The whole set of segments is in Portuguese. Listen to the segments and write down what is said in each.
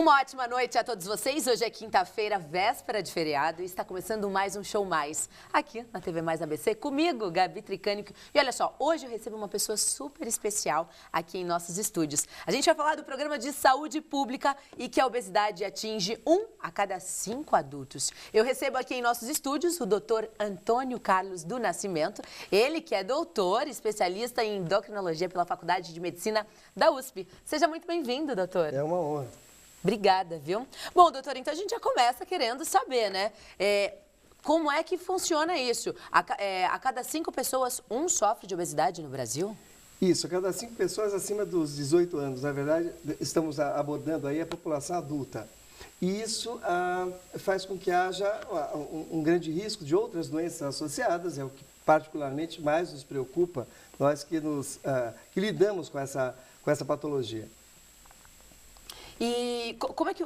Uma ótima noite a todos vocês. Hoje é quinta-feira, véspera de feriado, e está começando mais um Show Mais, aqui na TV Mais ABC, comigo, Gabi Tricânico. E olha só, hoje eu recebo uma pessoa super especial aqui em nossos estúdios. A gente vai falar do programa de saúde pública e que a obesidade atinge 1 a cada 5 adultos. Eu recebo aqui em nossos estúdios o Dr. Antônio Carlos do Nascimento, ele que é doutor, especialista em endocrinologia pela Faculdade de Medicina da USP. Seja muito bem-vindo, doutor. É uma honra. Obrigada, viu? Bom, doutor, então a gente já começa querendo saber, né? Como é que funciona isso? A cada 5 pessoas, 1 sofre de obesidade no Brasil? Isso, a cada 5 pessoas acima dos 18 anos. Na verdade, estamos abordando aí a população adulta. E isso faz com que haja um grande risco de outras doenças associadas, é o que particularmente mais nos preocupa, nós que lidamos com essa patologia. E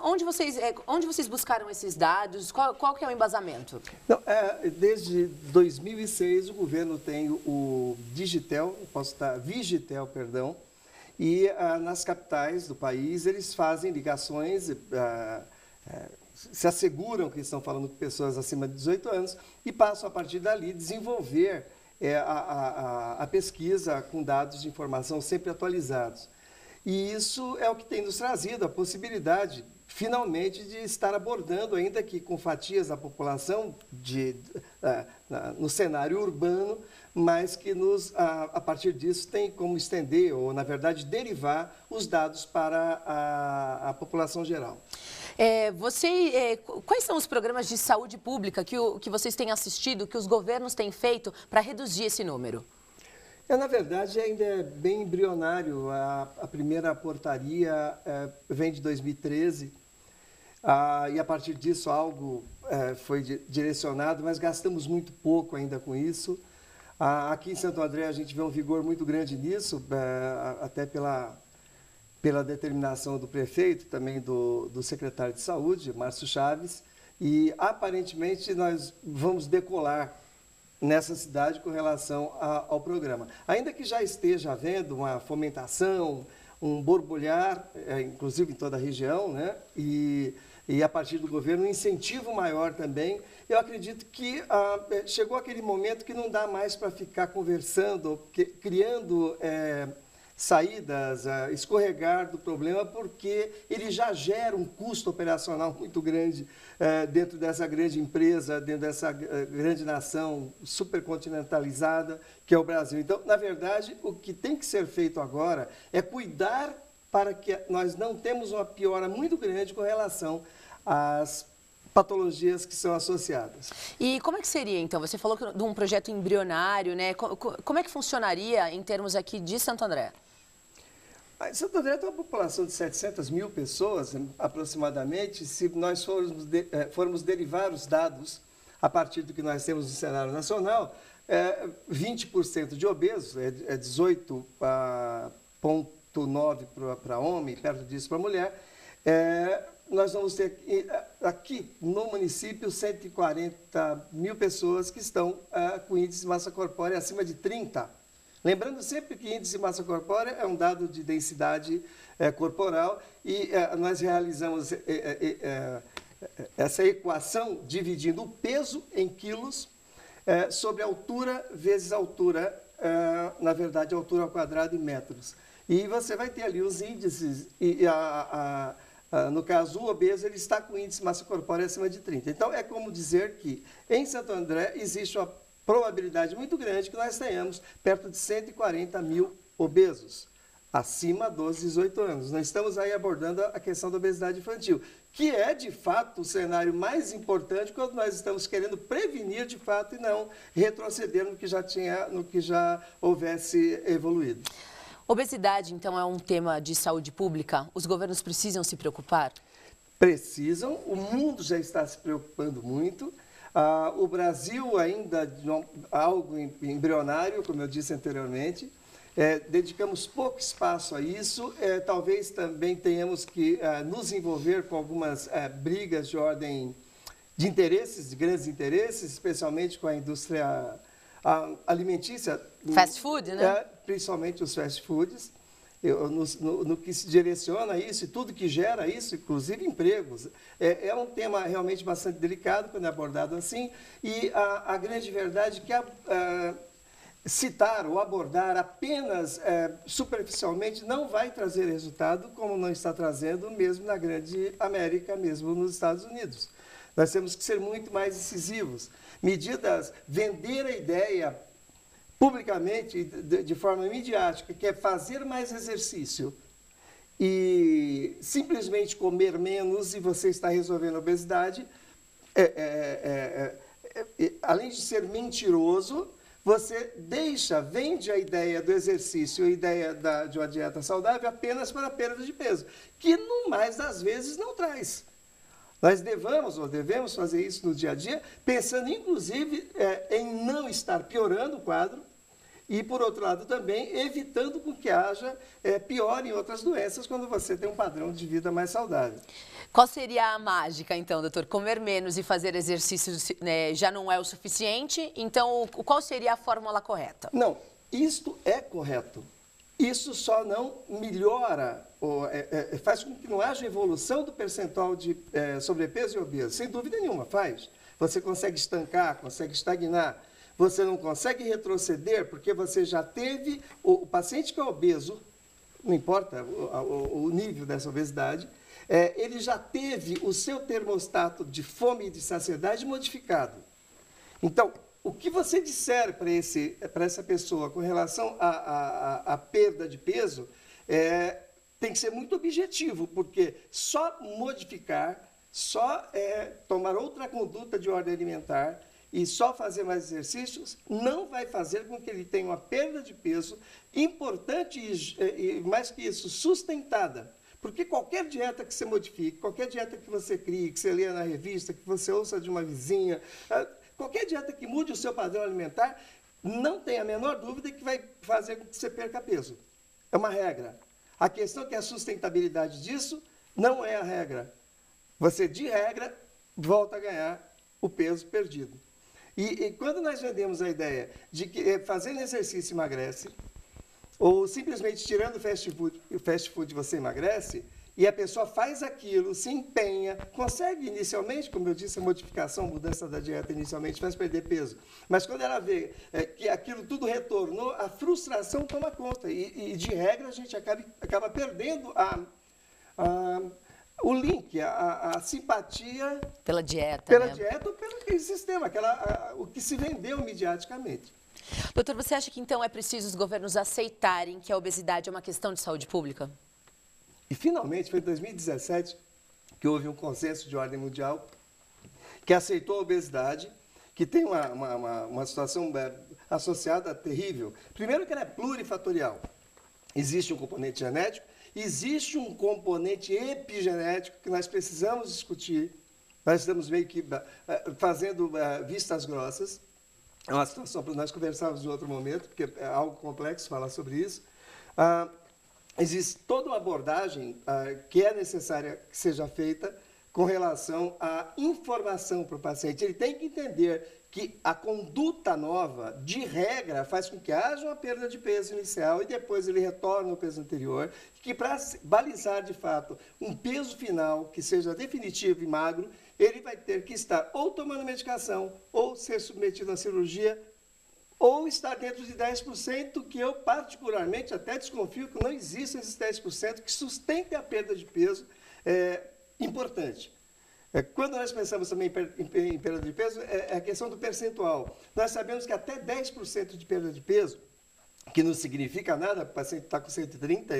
onde vocês buscaram esses dados? Qual que é o embasamento? Não, desde 2006 o governo tem o Vigitel, perdão, e nas capitais do país eles fazem ligações, se asseguram que estão falando com pessoas acima de 18 anos e passam a partir dali desenvolver a pesquisa com dados de informação sempre atualizados. E isso é o que tem nos trazido a possibilidade, finalmente, de estar abordando, ainda que com fatias da população no cenário urbano, mas que a partir disso tem como estender, ou na verdade derivar, os dados para a população geral. Quais são os programas de saúde pública que vocês têm assistido, que os governos têm feito para reduzir esse número? Na verdade, ainda é bem embrionário. A primeira portaria vem de 2013 e, a partir disso, algo foi direcionado, mas gastamos muito pouco ainda com isso. Aqui em Santo André, a gente vê um vigor muito grande nisso, até pela determinação do prefeito, também do secretário de Saúde, Márcio Chaves, e, aparentemente, nós vamos decolar nessa cidade com relação ao programa. Ainda que já esteja havendo uma fomentação, um borbulhar, inclusive em toda a região, né? E a partir do governo, um incentivo maior também, eu acredito que chegou aquele momento que não dá mais para ficar conversando, criando saídas, escorregar do problema, porque ele já gera um custo operacional muito grande dentro dessa grande empresa, dentro dessa grande nação supercontinentalizada que é o Brasil. Então, na verdade, o que tem que ser feito agora é cuidar para que nós não temos uma piora muito grande com relação às patologias que são associadas. E como é que seria, então? Você falou de um projeto embrionário, né? Como é que funcionaria em termos aqui de Santo André? Santo André tem uma população de 700 mil pessoas, aproximadamente. Se nós formos derivar os dados a partir do que nós temos no cenário nacional, 20% de obesos, 18,9% para homem, perto disso para mulher. Nós vamos ter aqui no município 140 mil pessoas que estão com índice de massa corpórea acima de 30. Lembrando sempre que índice de massa corpórea é um dado de densidade corporal e nós realizamos essa equação dividindo o peso em quilos sobre altura vezes altura, na verdade, altura ao quadrado em metros. E você vai ter ali os índices no caso, o obeso ele está com índice de massa corpórea acima de 30. Então, é como dizer que em Santo André existe uma probabilidade muito grande que nós tenhamos perto de 140 mil obesos, acima dos 18 anos. Nós estamos aí abordando a questão da obesidade infantil, que é, de fato, o cenário mais importante quando nós estamos querendo prevenir, de fato, e não retroceder no que já houvesse evoluído. Obesidade, então, é um tema de saúde pública? Os governos precisam se preocupar? Precisam, o mundo já está se preocupando muito. O Brasil ainda algo embrionário, como eu disse anteriormente, dedicamos pouco espaço a isso, talvez também tenhamos que nos envolver com algumas brigas de ordem de interesses, de grandes interesses, especialmente com a indústria alimentícia. Fast food, né? Principalmente os fast foods. no que se direciona a isso e tudo que gera isso, inclusive empregos. É um tema realmente bastante delicado quando é abordado assim, e a grande verdade é que citar ou abordar apenas superficialmente não vai trazer resultado, como não está trazendo mesmo na grande América, mesmo nos Estados Unidos. Nós temos que ser muito mais incisivos. Medidas, vender a ideia publicamente, de forma midiática, que é fazer mais exercício e simplesmente comer menos e você está resolvendo a obesidade, além de ser mentiroso, você vende a ideia do exercício, a ideia de uma dieta saudável apenas para a perda de peso, que no mais das vezes não traz. Nós devemos fazer isso no dia a dia, pensando inclusive em não estar piorando o quadro e, por outro lado, também evitando com que haja pior em outras doenças quando você tem um padrão de vida mais saudável. Qual seria a mágica, então, doutor? Comer menos e fazer exercícios já não é o suficiente? Então, qual seria a fórmula correta? Não, isto é correto. Isso só não melhora, faz com que não haja evolução do percentual de sobrepeso e obeso. Sem dúvida nenhuma, faz. Você consegue estancar, consegue estagnar. Você não consegue retroceder porque você já teve, o paciente que é obeso, não importa o nível dessa obesidade, ele já teve o seu termostato de fome e de saciedade modificado. Então, o que você disser para essa pessoa com relação à perda de peso tem que ser muito objetivo, porque só modificar, só tomar outra conduta de ordem alimentar e só fazer mais exercícios não vai fazer com que ele tenha uma perda de peso importante e mais que isso, sustentada. Porque qualquer dieta que você modifique, qualquer dieta que você crie, que você leia na revista, que você ouça de uma vizinha, qualquer dieta que mude o seu padrão alimentar, não tem a menor dúvida que vai fazer com que você perca peso. É uma regra. A questão é que a sustentabilidade disso não é a regra. Você, de regra, volta a ganhar o peso perdido. E quando nós vendemos a ideia de que fazendo exercício emagrece, ou simplesmente tirando o fast food você emagrece, e a pessoa faz aquilo, se empenha, consegue inicialmente, como eu disse, a modificação, a mudança da dieta inicialmente faz perder peso. Mas quando ela vê que aquilo tudo retornou, a frustração toma conta. E de regra, a gente acaba perdendo o link, a simpatia... Pela dieta, Pela dieta ou pelo sistema, o que se vendeu midiaticamente. Doutor, você acha que então é preciso os governos aceitarem que a obesidade é uma questão de saúde pública? E finalmente foi em 2017 que houve um consenso de ordem mundial que aceitou a obesidade, que tem uma situação associada terrível. Primeiro que ela é plurifatorial. Existe um componente genético, existe um componente epigenético que nós precisamos discutir. Nós estamos meio que fazendo vistas grossas. É uma situação para nós conversarmos em outro momento, porque é algo complexo falar sobre isso. Existe toda uma abordagem que é necessária que seja feita com relação à informação para o paciente. Ele tem que entender que a conduta nova, de regra, faz com que haja uma perda de peso inicial e depois ele retorna ao peso anterior, que para balizar, de fato, um peso final que seja definitivo e magro, ele vai ter que estar ou tomando medicação, ou ser submetido à cirurgia, ou estar dentro de 10%, que eu particularmente até desconfio que não existem esses 10% que sustentem a perda de peso importante. Quando nós pensamos também em perda de peso, é a questão do percentual. Nós sabemos que até 10% de perda de peso, que não significa nada, o paciente está com 130,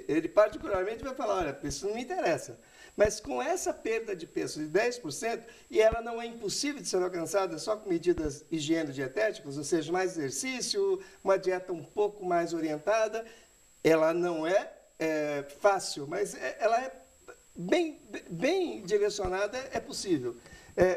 ele particularmente vai falar, olha, isso não me interessa. Mas com essa perda de peso de 10%, e ela não é impossível de ser alcançada só com medidas higieno-dietéticas, ou seja, mais exercício, uma dieta um pouco mais orientada, ela não é fácil, mas ela é bem direcionada, é possível.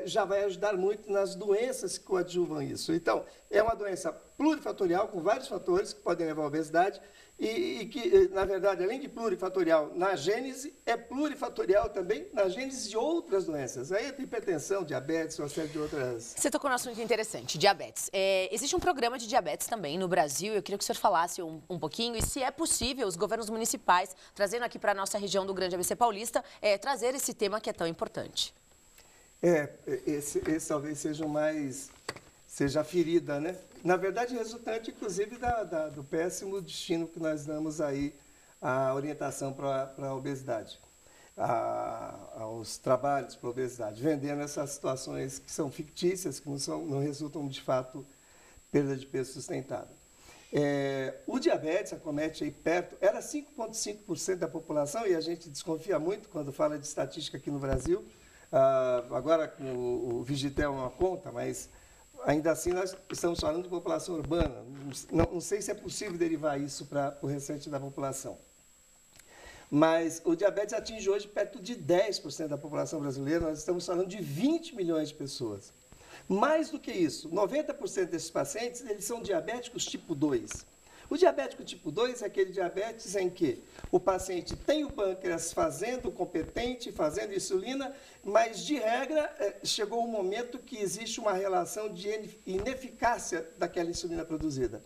Já vai ajudar muito nas doenças que coadjuvam isso. Então, é uma doença plurifatorial, com vários fatores que podem levar à obesidade, e que, na verdade, além de plurifatorial na gênese, é plurifatorial também na gênese de outras doenças. Aí tem hipertensão, diabetes, uma série de outras. Você tocou num assunto interessante, diabetes. Existe um programa de diabetes também no Brasil, eu queria que o senhor falasse um pouquinho, e se é possível os governos municipais, trazendo aqui para a nossa região do Grande ABC Paulista, trazer esse tema que é tão importante. Esse talvez seja o mais... seja a ferida, né? Na verdade, resultante, inclusive, do péssimo destino que nós damos aí à orientação para a obesidade, aos trabalhos para a obesidade, vendendo essas situações que são fictícias, que não resultam, de fato, perda de peso sustentável. O diabetes acomete aí perto, era 5,5% da população, e a gente desconfia muito quando fala de estatística aqui no Brasil. Agora, o Vigitel não conta, mas... ainda assim, nós estamos falando de população urbana. Não sei se é possível derivar isso para o restante da população. Mas o diabetes atinge hoje perto de 10% da população brasileira. Nós estamos falando de 20 milhões de pessoas. Mais do que isso, 90% desses pacientes eles são diabéticos tipo 2. O diabético tipo 2 é aquele diabetes em que o paciente tem o pâncreas fazendo competente, fazendo insulina, mas, de regra, chegou um momento que existe uma relação de ineficácia daquela insulina produzida.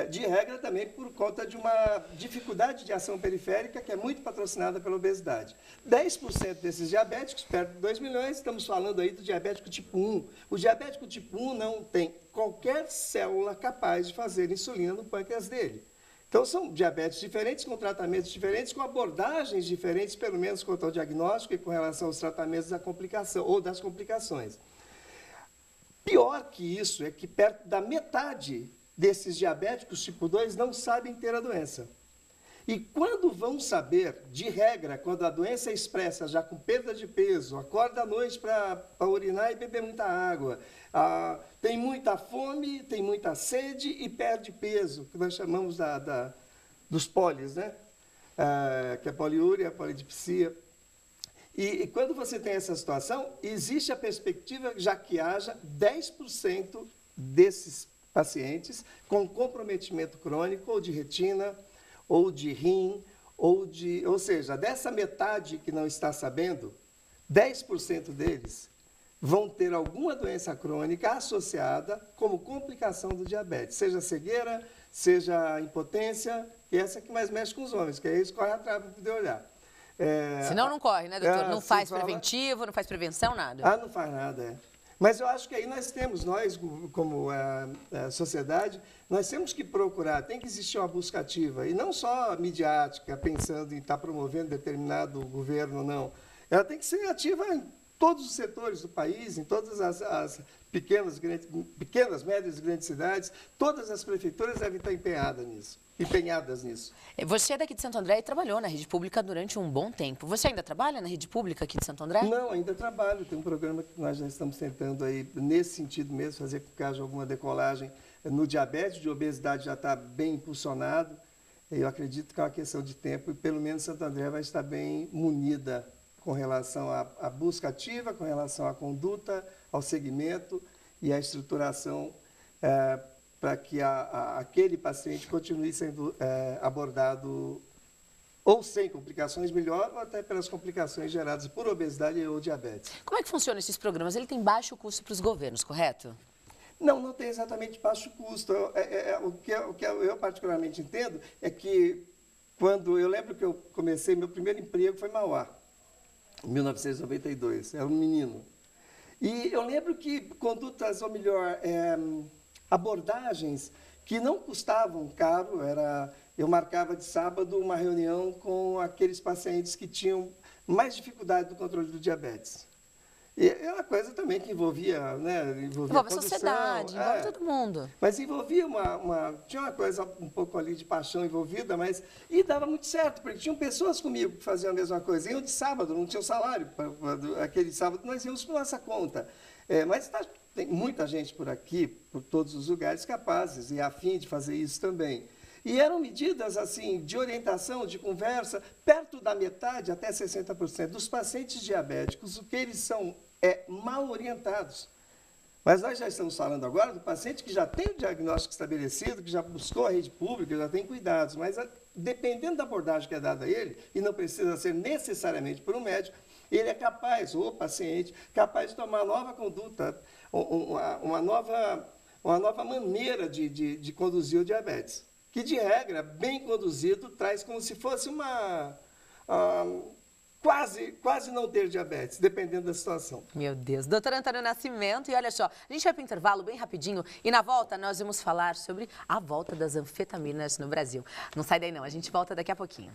De regra, também por conta de uma dificuldade de ação periférica que é muito patrocinada pela obesidade. 10% desses diabéticos, perto de 2 milhões, estamos falando aí do diabético tipo 1. O diabético tipo 1 não tem qualquer célula capaz de fazer insulina no pâncreas dele. Então, são diabetes diferentes, com tratamentos diferentes, com abordagens diferentes, pelo menos quanto ao diagnóstico e com relação aos tratamentos da complicação ou das complicações. Pior que isso é que perto da metade desses diabéticos tipo 2 não sabem ter a doença. E quando vão saber, de regra, quando a doença é expressa já com perda de peso, acorda à noite para urinar e beber muita água, tem muita fome, tem muita sede e perde peso, que nós chamamos dos polis, né? Que é poliúria, polidipsia. E quando você tem essa situação, existe a perspectiva já que haja 10% desses pacientes com comprometimento crônico ou de retina, ou de rim, ou seja, dessa metade que não está sabendo, 10% deles vão ter alguma doença crônica associada como complicação do diabetes, seja cegueira, seja impotência, que essa é que mais mexe com os homens, que aí eles correm atrás para poder olhar. Senão não corre, né, doutor? Não faz preventivo, não faz prevenção, nada. Não faz nada, Mas eu acho que aí nós, como sociedade, nós temos que procurar, tem que existir uma busca ativa, e não só midiática, pensando em estar promovendo determinado governo, não. Ela tem que ser ativa em todos os setores do país, em todas as pequenas, médias e grandes cidades, todas as prefeituras devem estar empenhadas nisso. Você é daqui de Santo André e trabalhou na rede pública durante um bom tempo. Você ainda trabalha na rede pública aqui de Santo André? Não, ainda trabalho. Tem um programa que nós já estamos tentando aí, nesse sentido mesmo, fazer com que haja alguma decolagem no diabetes, de obesidade já está bem impulsionado. Eu acredito que é uma questão de tempo e pelo menos Santo André vai estar bem munida com relação à busca ativa, com relação à conduta, ao segmento e à estruturação para que aquele paciente continue sendo abordado ou sem complicações melhor, ou até pelas complicações geradas por obesidade ou diabetes. Como é que funcionam esses programas? Ele tem baixo custo para os governos, correto? Não tem exatamente baixo custo. O que eu particularmente entendo é que quando eu lembro que eu comecei, meu primeiro emprego foi em Mauá, em 1992, era um menino. E eu lembro que condutas, ou melhor, abordagens que não custavam caro, eu marcava de sábado uma reunião com aqueles pacientes que tinham mais dificuldade do controle do diabetes. E é uma coisa também que envolve a sociedade, envolve todo mundo. Mas envolvia tinha uma coisa um pouco ali de paixão envolvida, e dava muito certo, porque tinham pessoas comigo que faziam a mesma coisa. Iam de sábado, não tinham salário, aquele sábado nós íamos por nossa conta. Mas tem muita gente por aqui, por todos os lugares, capazes e a fim de fazer isso também. E eram medidas assim de orientação, de conversa, perto da metade, até 60% dos pacientes diabéticos, o que eles são mal orientados. Mas nós já estamos falando agora do paciente que já tem o diagnóstico estabelecido, que já buscou a rede pública, já tem cuidados, mas dependendo da abordagem que é dada a ele, e não precisa ser necessariamente por um médico, ele é capaz, o paciente, capaz de tomar nova conduta, uma nova maneira de conduzir o diabetes, que de regra, bem conduzido, traz como se fosse quase não ter diabetes, dependendo da situação. Meu Deus. Doutor Antônio Nascimento, e olha só, a gente vai para o intervalo bem rapidinho e na volta nós vamos falar sobre a volta das anfetaminas no Brasil. Não sai daí não, a gente volta daqui a pouquinho.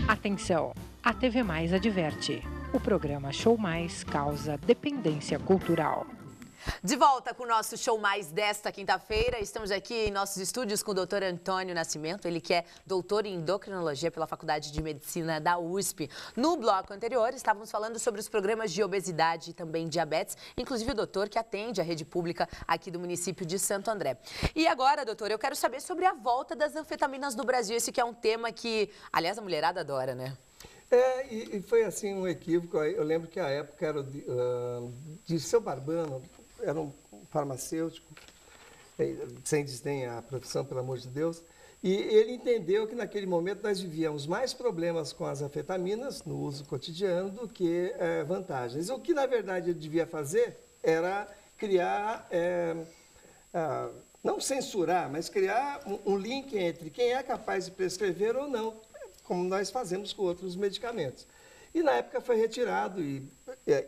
Atenção, a TV Mais adverte. O programa Show Mais causa dependência cultural. De volta com o nosso Show Mais desta quinta-feira. Estamos aqui em nossos estúdios com o doutor Antônio Nascimento, ele que é doutor em endocrinologia pela Faculdade de Medicina da USP. No bloco anterior, estávamos falando sobre os programas de obesidade e também diabetes, inclusive o doutor que atende a rede pública aqui do município de Santo André. E agora, doutor, eu quero saber sobre a volta das anfetaminas no Brasil. Esse que é um tema que, aliás, a mulherada adora, né? E foi assim um equívoco. Eu lembro que a época era de Seu Barbano, era um farmacêutico, sem desdém à profissão, pelo amor de Deus, e ele entendeu que naquele momento nós vivíamos mais problemas com as anfetaminas no uso cotidiano do que vantagens. O que, na verdade, ele devia fazer era criar, não censurar, mas criar um link entre quem é capaz de prescrever ou não, como nós fazemos com outros medicamentos. E na época foi retirado, e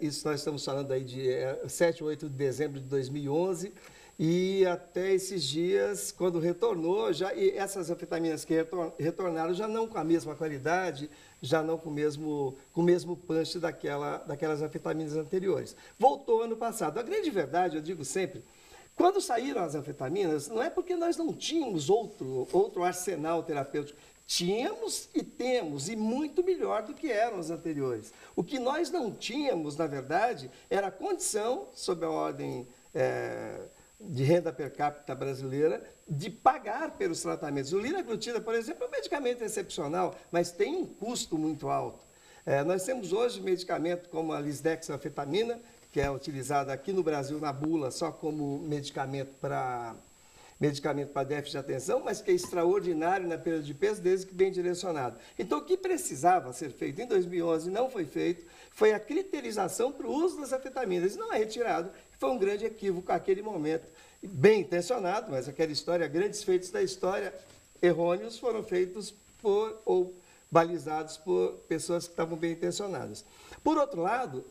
isso nós estamos falando aí de 7 ou 8 de dezembro de 2011, e até esses dias, quando retornou, e essas anfetaminas que retornaram já não com a mesma qualidade, já não com o mesmo punch daquelas anfetaminas anteriores. Voltou ano passado. A grande verdade, eu digo sempre, quando saíram as anfetaminas, não é porque nós não tínhamos outro arsenal terapêutico. Tínhamos e temos, e muito melhor do que eram os anteriores. O que nós não tínhamos, na verdade, era a condição, sob a ordem de renda per capita brasileira, de pagar pelos tratamentos. O liraglutida, por exemplo, é um medicamento excepcional, mas tem um custo muito alto. Nós temos hoje medicamento como a lisdexanfetamina, que é utilizada aqui no Brasil na bula só como medicamento para déficit de atenção, mas que é extraordinário na perda de peso, desde que bem direcionado. Então, o que precisava ser feito em 2011 não foi feito, foi a criterização para o uso das anfetaminas. Não é retirado, foi um grande equívoco naquele momento, bem intencionado, mas aquela história, grandes feitos da história errôneos foram feitos ou balizados por pessoas que estavam bem intencionadas. Por outro lado,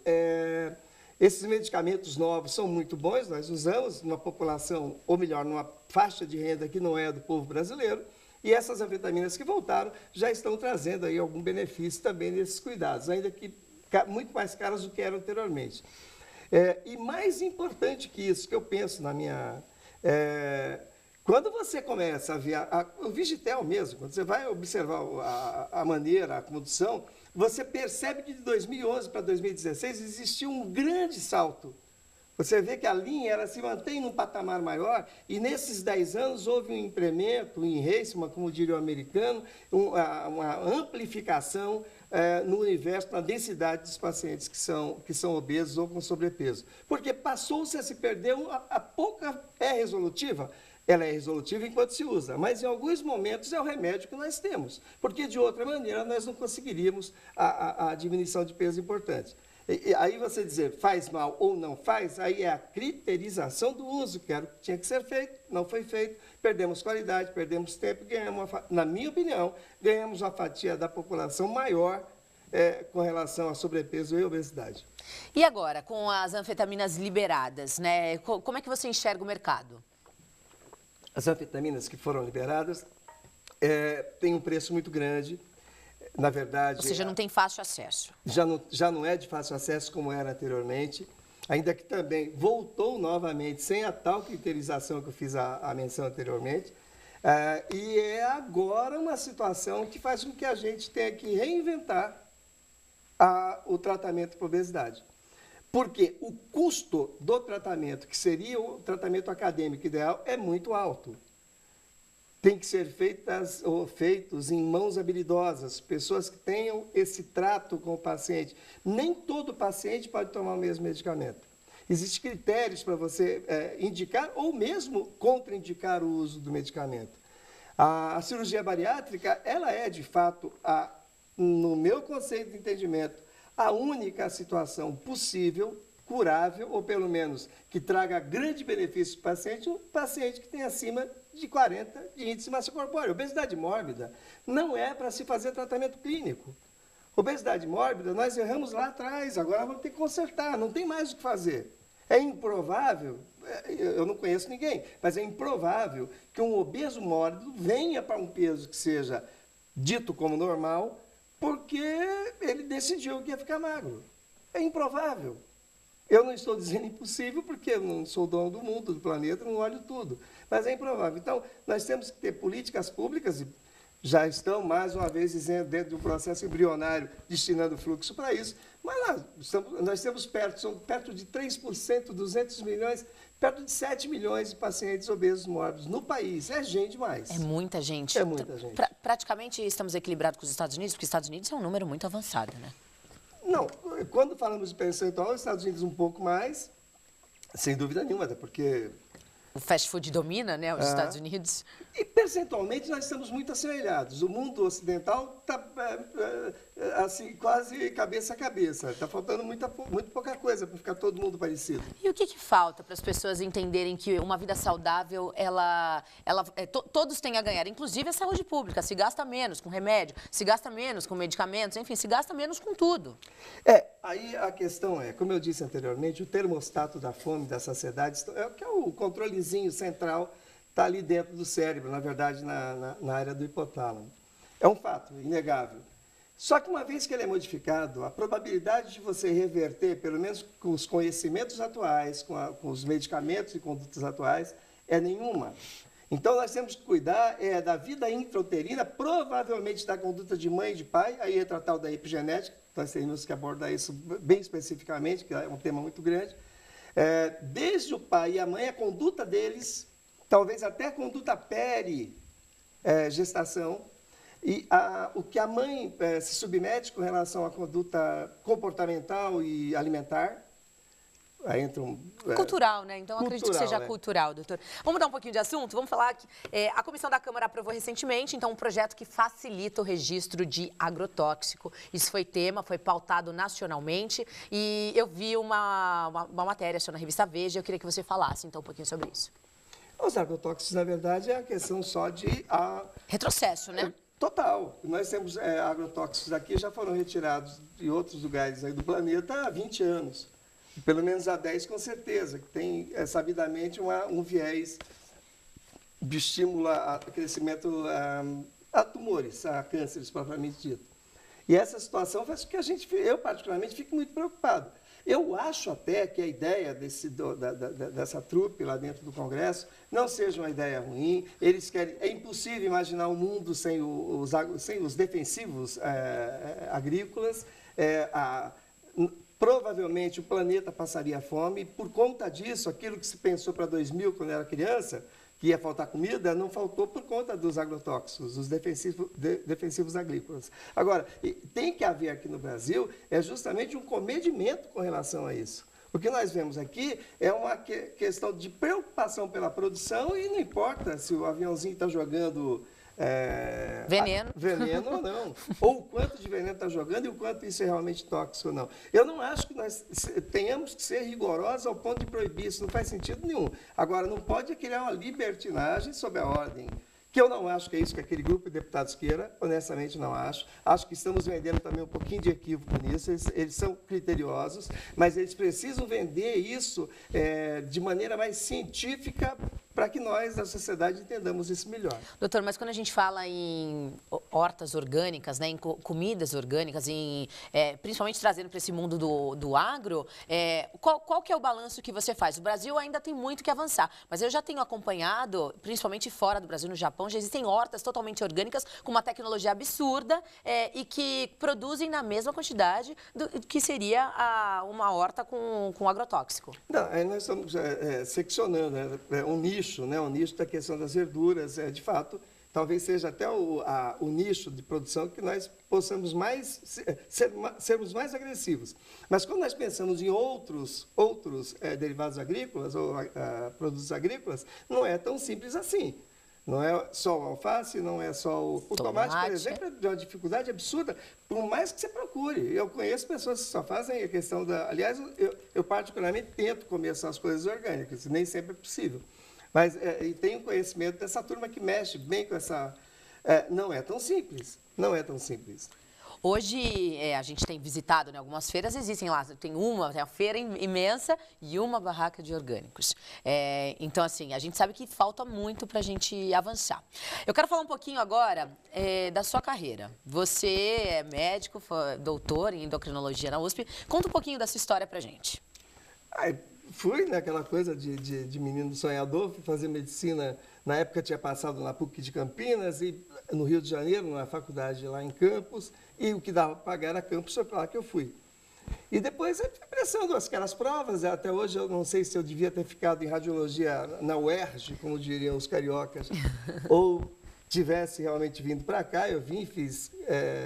esses medicamentos novos são muito bons, nós usamos numa população, ou melhor, numa faixa de renda que não é do povo brasileiro, e essas anfetaminas que voltaram já estão trazendo aí algum benefício também nesses cuidados, ainda que muito mais caras do que eram anteriormente. E mais importante que isso, que eu penso na minha... quando você começa a ver o Vigitel mesmo, quando você vai observar a maneira, a condução, você percebe que de 2011 para 2016 existiu um grande salto. Você vê que a linha ela se mantém num patamar maior e nesses 10 anos houve um incremento, um enhancement, como diria o americano, uma amplificação no universo, na densidade dos pacientes que são obesos ou com sobrepeso. Porque passou-se a se perder, a pouca é resolutiva. Ela é resolutiva enquanto se usa, mas em alguns momentos é o remédio que nós temos, porque de outra maneira nós não conseguiríamos a diminuição de peso importante. E aí você dizer faz mal ou não faz, aí é a criterização do uso, que era o que tinha que ser feito, não foi feito, perdemos qualidade, perdemos tempo, ganhamos, na minha opinião, ganhamos uma fatia da população maior com relação a sobrepeso e obesidade. E agora, com as anfetaminas liberadas, né? Como é que você enxerga o mercado? As anfetaminas que foram liberadas têm um preço muito grande, na verdade... Ou seja, não tem fácil acesso. Já não é de fácil acesso como era anteriormente, ainda que também voltou novamente, sem a tal criterização que eu fiz a menção anteriormente, e é agora uma situação que faz com que a gente tenha que reinventar o tratamento para obesidade. Porque o custo do tratamento, que seria o tratamento acadêmico ideal, é muito alto. Tem que ser feitos em mãos habilidosas, pessoas que tenham esse trato com o paciente. Nem todo paciente pode tomar o mesmo medicamento. Existem critérios para você indicar ou mesmo contraindicar o uso do medicamento. A cirurgia bariátrica, ela é, de fato, no meu conceito de entendimento, a única situação possível, curável, ou pelo menos que traga grande benefício para o paciente, um paciente que tem acima de 40 de índice de massa corpórea. Obesidade mórbida não é para se fazer tratamento clínico. Obesidade mórbida, nós erramos lá atrás, agora vamos ter que consertar, não tem mais o que fazer. É improvável, eu não conheço ninguém, mas é improvável que um obeso mórbido venha para um peso que seja dito como normal, porque ele decidiu que ia ficar magro. É improvável. Eu não estou dizendo impossível, porque eu não sou dono do mundo, do planeta, não olho tudo. Mas é improvável. Então, nós temos que ter políticas públicas, e já estão, mais uma vez, dizendo, dentro de um processo embrionário, destinando fluxo para isso. Mas nós temos são perto de 3%, 200 milhões, perto de 7 milhões de pacientes obesos mórbidos no país. É gente demais. É muita gente. É muita gente. Praticamente estamos equilibrados com os Estados Unidos, porque os Estados Unidos é um número muito avançado, né? Não, quando falamos de percentual, os Estados Unidos um pouco mais, sem dúvida nenhuma, até porque... O fast food domina, né, os Estados Unidos. E percentualmente nós estamos muito assemelhados. O mundo ocidental está assim, quase cabeça a cabeça. Está faltando muito pouca coisa para ficar todo mundo parecido. E o que falta para as pessoas entenderem que uma vida saudável, todos têm a ganhar, inclusive a saúde pública. Se gasta menos com remédio, se gasta menos com medicamentos, enfim, se gasta menos com tudo. Aí a questão é, como eu disse anteriormente, o termostato da fome, da saciedade, que é o controlezinho central, está ali dentro do cérebro, na verdade, na área do hipotálamo. É um fato, inegável. Só que uma vez que ele é modificado, a probabilidade de você reverter, pelo menos com os conhecimentos atuais, com os medicamentos e condutas atuais, é nenhuma. Então, nós temos que cuidar da vida intrauterina, provavelmente da conduta de mãe e de pai, aí entra a tal da epigenética, nós temos que abordar isso bem especificamente, que é um tema muito grande. Desde o pai e a mãe, a conduta deles, talvez até a conduta gestação, e o que a mãe se submete com relação à conduta comportamental e alimentar. Aí entra cultural, né? Então, acredito que seja cultural, doutor. Vamos mudar um pouquinho de assunto? Vamos falar que a Comissão da Câmara aprovou recentemente, então, um projeto que facilita o registro de agrotóxico. Isso foi tema, foi pautado nacionalmente e eu vi uma matéria na revista Veja, eu queria que você falasse, então, um pouquinho sobre isso. Os agrotóxicos, na verdade, é a questão só de... retrocesso, né? Total. Nós temos agrotóxicos aqui, já foram retirados de outros lugares aí do planeta há 20 anos. Pelo menos há 10, com certeza, que tem, sabidamente, um viés de estímulo a crescimento a tumores, a cânceres, propriamente dito. E essa situação faz com que eu particularmente, fico muito preocupado. Eu acho até que a ideia dessa trupe lá dentro do Congresso não seja uma ideia ruim. Eles querem, é impossível imaginar um mundo sem os defensivos agrícolas. Provavelmente o planeta passaria fome. E por conta disso, aquilo que se pensou para 2000, quando era criança, que ia faltar comida, não faltou por conta dos agrotóxicos, dos defensivos agrícolas. Agora, tem que haver aqui no Brasil justamente um comedimento com relação a isso. O que nós vemos aqui é uma questão de preocupação pela produção e não importa se o aviãozinho está jogando veneno ou não, ou o quanto de veneno está jogando e o quanto isso é realmente tóxico ou não. Eu não acho que nós tenhamos que ser rigorosos ao ponto de proibir, isso não faz sentido nenhum. Agora, não pode criar uma libertinagem sob a ordem, que eu não acho que é isso que aquele grupo de deputados queira, honestamente não acho. Acho que estamos vendendo também um pouquinho de equívoco nisso, eles são criteriosos, mas eles precisam vender isso de maneira mais científica para que nós, da sociedade, entendamos isso melhor. Doutor, mas quando a gente fala em hortas orgânicas, né, em comidas orgânicas, principalmente trazendo para esse mundo do agro, qual que é o balanço que você faz? O Brasil ainda tem muito que avançar, mas eu já tenho acompanhado, principalmente fora do Brasil, no Japão, já existem hortas totalmente orgânicas com uma tecnologia absurda e que produzem na mesma quantidade que seria uma horta com agrotóxico. Não, aí nós estamos seccionando, né, um nicho, né, um nicho da questão das verduras, de fato, talvez seja até o nicho de produção que nós possamos sermos mais agressivos. Mas quando nós pensamos em outros derivados agrícolas ou produtos agrícolas, não é tão simples assim. Não é só o alface, não é só o tomate, por exemplo, é de uma dificuldade absurda, por mais que você procure. Eu conheço pessoas que só fazem a questão da... Aliás, eu particularmente tento começar as coisas orgânicas, nem sempre é possível. Mas e tenho conhecimento dessa turma que mexe bem com essa... não é tão simples, não é tão simples. Hoje, a gente tem visitado, né, algumas feiras, existem lá, tem uma feira imensa e uma barraca de orgânicos. Então, assim, a gente sabe que falta muito para a gente avançar. Eu quero falar um pouquinho agora da sua carreira. Você é médico, doutor em endocrinologia na USP. Conta um pouquinho da sua história para a gente. Fui naquela coisa de menino sonhador, fui fazer medicina, na época tinha passado na PUC de Campinas e no Rio de Janeiro, na faculdade lá em Campos, e o que dava para pagar era Campos, foi para lá que eu fui. E depois eu fui prestando aquelas provas, até hoje eu não sei se eu devia ter ficado em radiologia na UERJ, como diriam os cariocas, ou tivesse realmente vindo para cá. Eu vim, fiz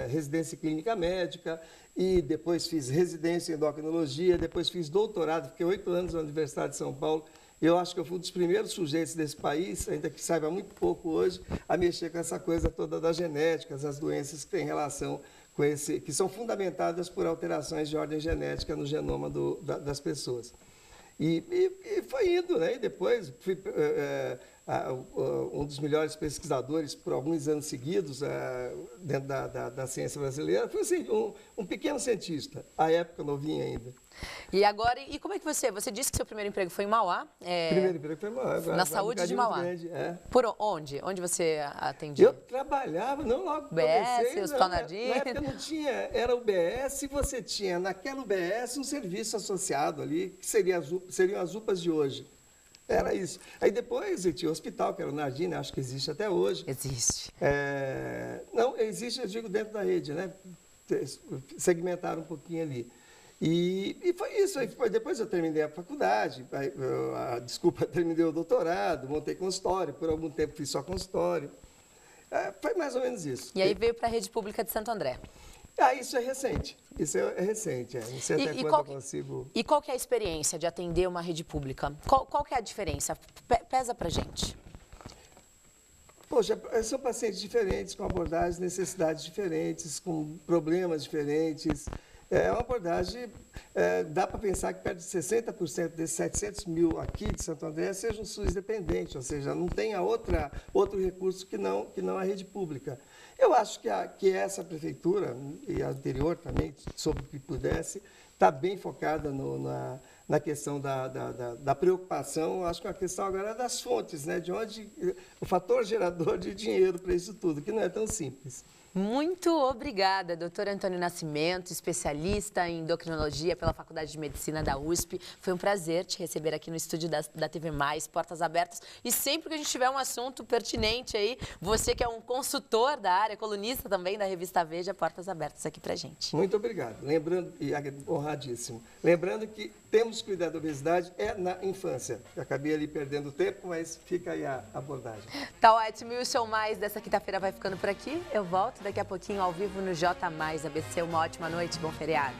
residência em clínica médica, e depois fiz residência em endocrinologia, depois fiz doutorado, fiquei 8 anos na Universidade de São Paulo. Eu acho que eu fui um dos primeiros sujeitos desse país, ainda que saiba muito pouco hoje, a mexer com essa coisa toda das genéticas, as doenças que têm relação com que são fundamentadas por alterações de ordem genética no genoma das pessoas. E foi indo, né? E depois fui um dos melhores pesquisadores por alguns anos seguidos dentro da ciência brasileira. Fui assim, um pequeno cientista, à época novinho ainda. E agora, e como é que você disse que seu primeiro emprego foi em Mauá? Primeiro emprego foi em Mauá. Na saúde de Mauá. Grande, Por onde? Onde você atendia? Eu trabalhava, não logo BS, Hospital Nardim? Na época não tinha, era UBS, e você tinha naquela UBS um serviço associado ali, que seriam as UPAs de hoje. Era isso. Aí depois tinha o hospital, que era o Nardim, né? Acho que existe até hoje. Existe. Não, existe, eu digo, dentro da rede, né? Segmentaram um pouquinho ali. E foi isso. Aí, depois eu terminei a faculdade, terminei o doutorado, montei consultório, por algum tempo fiz só consultório. Foi mais ou menos isso. E aí veio para a rede pública de Santo André. Isso é recente. Isso é recente. Não sei até quando eu consigo... E qual que é a experiência de atender uma rede pública? Qual que é a diferença? Pesa pra gente. Poxa, são pacientes diferentes, com abordagens, necessidades diferentes, com problemas diferentes. É uma abordagem, dá para pensar que perto de 60% desses 700 mil aqui de Santo André sejam SUS dependentes, ou seja, não tem outro recurso que não a rede pública. Eu acho que essa prefeitura, e a anterior também, sobre o que pudesse, está bem focada na questão da preocupação. Acho que a questão agora é das fontes, né? De onde o fator gerador de dinheiro para isso tudo, que não é tão simples. Muito obrigada, doutor Antônio Nascimento, especialista em endocrinologia pela Faculdade de Medicina da USP. Foi um prazer te receber aqui no estúdio da TV Mais, portas abertas. E sempre que a gente tiver um assunto pertinente aí, você que é um consultor da área, colunista também da revista Veja, portas abertas aqui pra gente. Muito obrigado. Lembrando, e honradíssimo, lembrando que temos que cuidar da obesidade na infância. Eu acabei ali perdendo tempo, mas fica aí a abordagem. Tá ótimo. E o Show Mais dessa quinta-feira vai ficando por aqui. Eu volto daqui a pouquinho ao vivo no J Mais ABC. Uma ótima noite, bom feriado.